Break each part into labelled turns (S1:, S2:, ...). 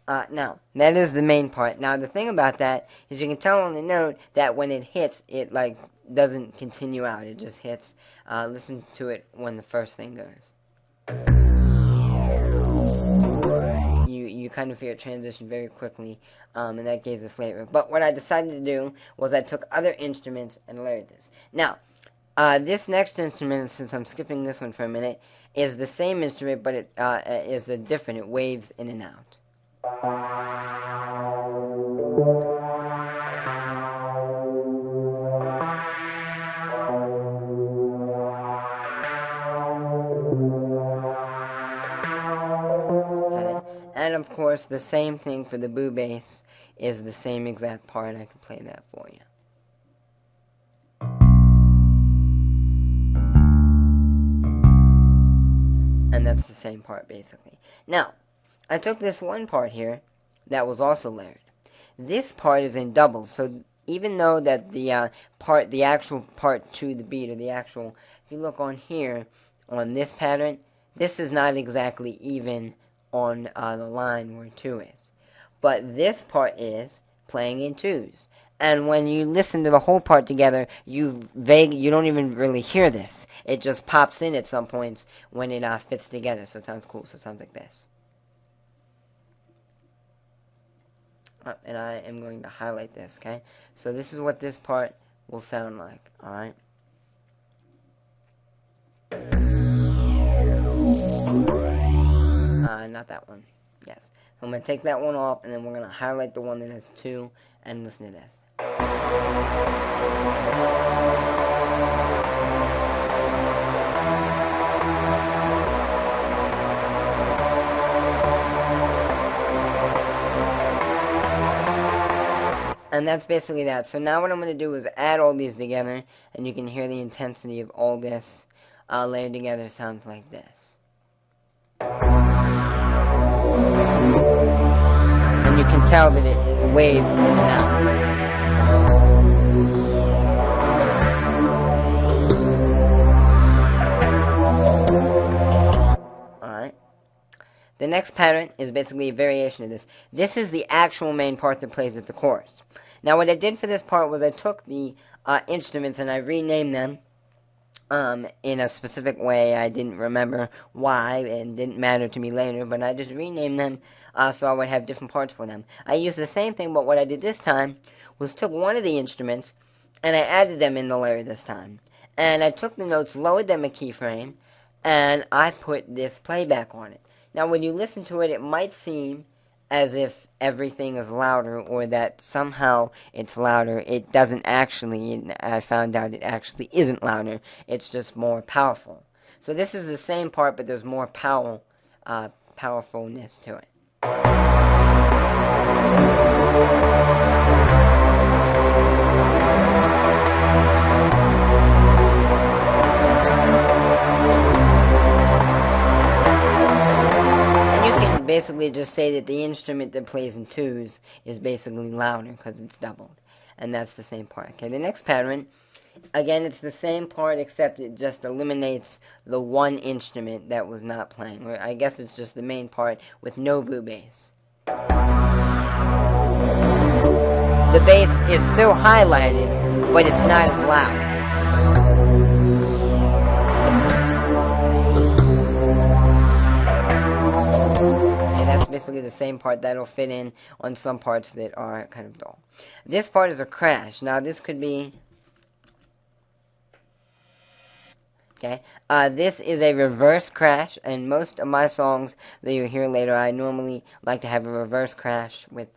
S1: Now, that is the main part. Now, the thing about that is you can tell on the note that when it hits, it, like, doesn't continue out. It just hits. Listen to it when the first thing goes. You kind of hear it transition very quickly, and that gave the flavor. But what I decided to do was I took other instruments and layered this. Now, this next instrument, since I'm skipping this one for a minute, is the same instrument, but it is different. It waves in and out. Okay. And of course, the same thing for the boo bass is the same exact part. I can play that for you. And that's the same part, basically. Now, I took this one part here that was also layered. This part is in doubles, so even though that the actual part to the beat, or the actual, if you look on here, on this pattern, this is not exactly even on the line where 2 is. But this part is playing in 2s. And when you listen to the whole part together, you don't even really hear this. It just pops in at some points when it fits together. So it sounds cool. So it sounds like this. And I am going to highlight this, okay? So this is what this part will sound like, alright? Not that one. Yes. So I'm going to take that one off, and then we're going to highlight the one that has 2, and listen to this. And that's basically that. So now what I'm going to do is add all these together, and you can hear the intensity of all this layered together. Sounds like this. And you can tell that it waves in and out. Alright. The next pattern is basically a variation of this. This is the actual main part that plays at the chorus. Now what I did for this part was I took the instruments and I renamed them in a specific way. I didn't remember why, and didn't matter to me later, but I just renamed them so I would have different parts for them. I used the same thing, but what I did this time was took one of the instruments and I added them in the layer this time. And I took the notes, lowered them a keyframe, and I put this playback on it. Now when you listen to it, it might seem as if everything is louder, or that somehow it's louder. It doesn't actually. I found out it actually isn't louder. It's just more powerful. So this is the same part, but there's more powerfulness to it. Basically just say that the instrument that plays in 2s is basically louder because it's doubled. And that's the same part. Okay, the next pattern, again, it's the same part except it just eliminates the one instrument that was not playing. Or I guess it's just the main part with no boo bass. The bass is still highlighted, but it's not as loud. Basically the same part that'll fit in on some parts that are kind of dull. This part is a crash. Now this could be, okay, this is a reverse crash, and most of my songs that you'll hear later, I normally like to have a reverse crash with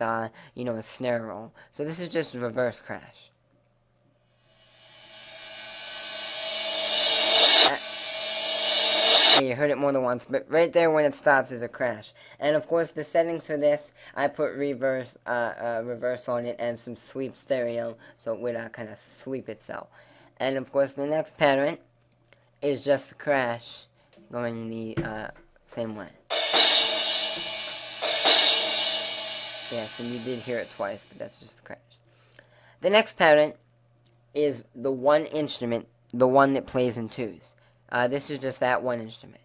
S1: you know, a snare roll. So this is just a reverse crash. You heard it more than once, but right there when it stops is a crash. And of course the settings for this, I put reverse on it and some sweep stereo, so it would kind of sweep itself. And of course the next pattern is just the crash going the same way. Yes, and you did hear it twice, but that's just the crash. The next pattern is the one instrument, the one that plays in 2s. This is just that one instrument.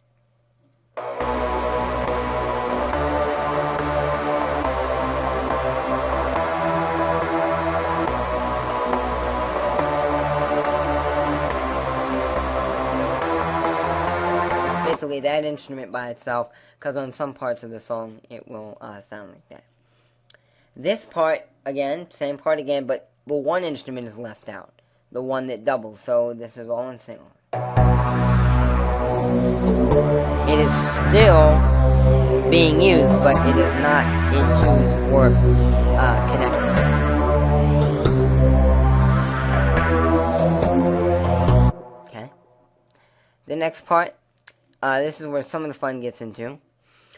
S1: basically that instrument by itself, because on some parts of the song it will sound like that. This part, again, same part again, but one instrument is left out, the one that doubles, so this is all in singles. It is still being used, but it is not in twos or connected. Okay. The next part, this is where some of the fun gets into.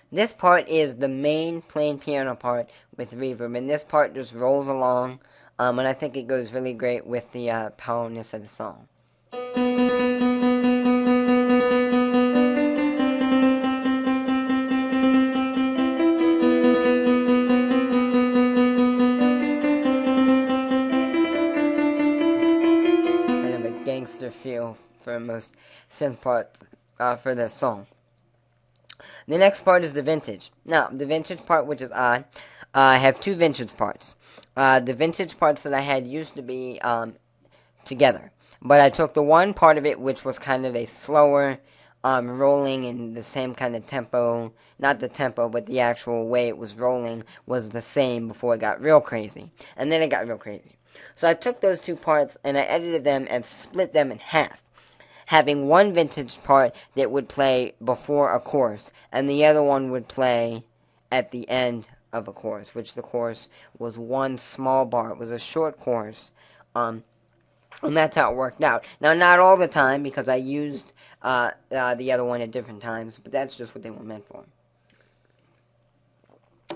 S1: This part is the main plain piano part with reverb, and this part just rolls along, and I think it goes really great with the powerfulness of the song. Kind of a gangster feel for most synth parts for this song. The next part is the vintage. Now, the vintage part, which is odd, I have two vintage parts. The vintage parts that I had used to be together. But I took the one part of it, which was kind of a slower, rolling in the same kind of tempo. Not the tempo, but the actual way it was rolling was the same before it got real crazy. And then it got real crazy. So I took those two parts, and I edited them and split them in half, having one vintage part that would play before a chorus, and the other one would play at the end of a chorus, which the chorus was one small bar. It was a short chorus, and that's how it worked out. Now, not all the time, because I used the other one at different times, but that's just what they were meant for.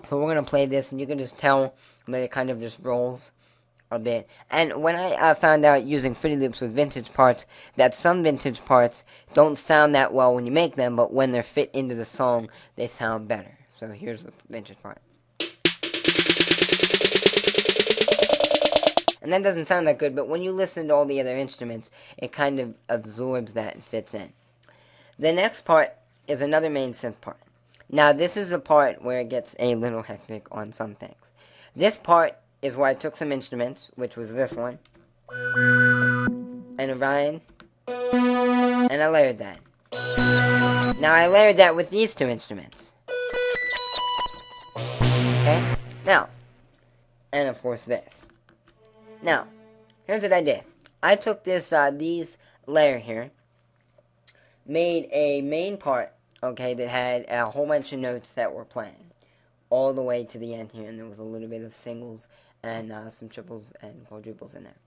S1: So we're going to play this, and you can just tell that it kind of just rolls a bit. And when I found out using Fruity Loops with vintage parts, that some vintage parts don't sound that well when you make them, but when they're fit into the song, they sound better. So here's the vintage part. And that doesn't sound that good, but when you listen to all the other instruments, it kind of absorbs that and fits in. The next part is another main synth part. Now, this is the part where it gets a little hectic on some things. This part is where I took some instruments, which was this one, and a rhyme, and I layered that. Now, I layered that with these two instruments. Okay? Now, and of course this. Now, here's what I did. I took this, these layer here, made a main part, okay, that had a whole bunch of notes that were playing all the way to the end here, and there was a little bit of singles and some triples and quadruples in there.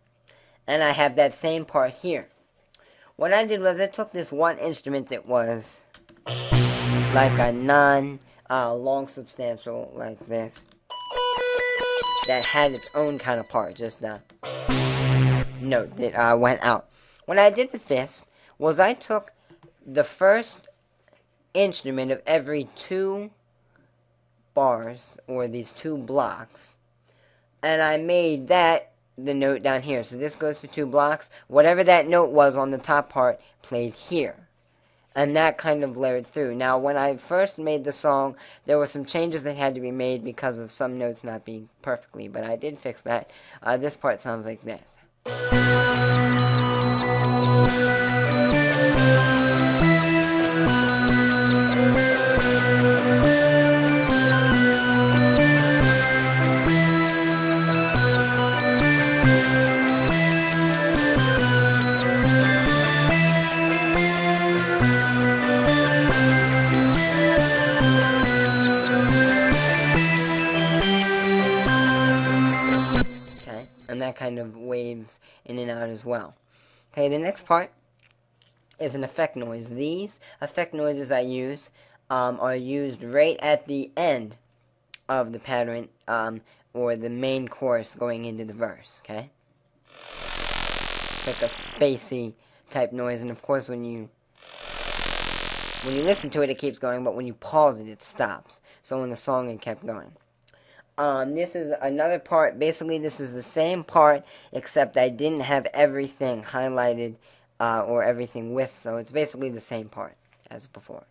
S1: And I have that same part here. What I did was I took this one instrument that was like a long substantial like this, that had its own kind of part, just a note that went out. What I did with this was I took the first instrument of every two bars, or these two blocks, and I made that the note down here. So this goes for two blocks. Whatever that note was on the top part played here. And that kind of layered through. Now, when I first made the song, there were some changes that had to be made because of some notes not being perfectly, but I did fix that. This part sounds like this. And that kind of waves in and out as well. Okay, the next part is an effect noise. These effect noises I use are used right at the end of the pattern, or the main chorus going into the verse, okay? It's like a spacey type noise, and of course when you listen to it, it keeps going, but when you pause it, it stops. So in the song, it kept going. This is another part. Basically, this is the same part, except I didn't have everything highlighted or everything with, so it's basically the same part as before.